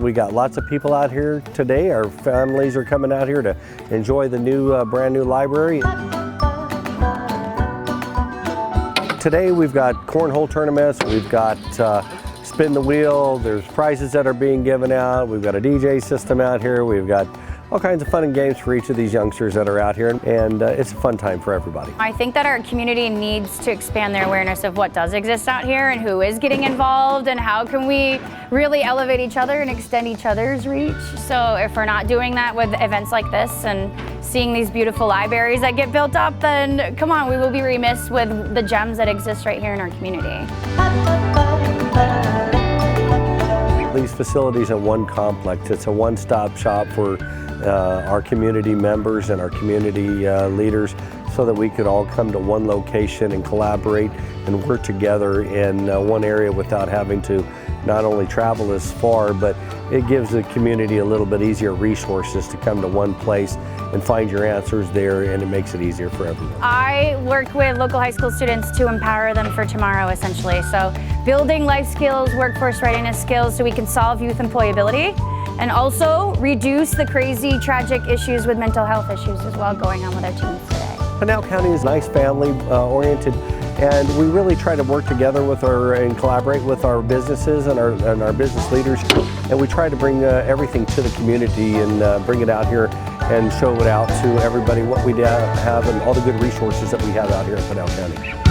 we got lots of people out here today. Our families are coming out here to enjoy the new, brand new library. Today we've got cornhole tournaments, we've got spin the wheel, there's prizes that are being given out, we've got a DJ system out here, we've got all kinds of fun and games for each of these youngsters that are out here, and it's a fun time for everybody. I think that our community needs to expand their awareness of what does exist out here and who is getting involved and how can we really elevate each other and extend each other's reach. So if we're not doing that with events like this and seeing these beautiful libraries that get built up, then come on, we will be remiss with the gems that exist right here in our community. These facilities in one complex, it's a one-stop shop for our community members and our community leaders, so that we could all come to one location and collaborate and work together in one area without having to not only travel as far, but it gives the community a little bit easier resources to come to one place and find your answers there, and it makes it easier for everyone. I work with local high school students to empower them for tomorrow, essentially. So building life skills, workforce readiness skills, so we can solve youth employability and also reduce the crazy, tragic issues with mental health issues as well going on with our teens today. Pinal County is nice, family oriented, and we really try to work together with and collaborate with our businesses and our business leaders, and we try to bring everything to the community and bring it out here and show it out to everybody what we have and all the good resources that we have out here in Pinal County.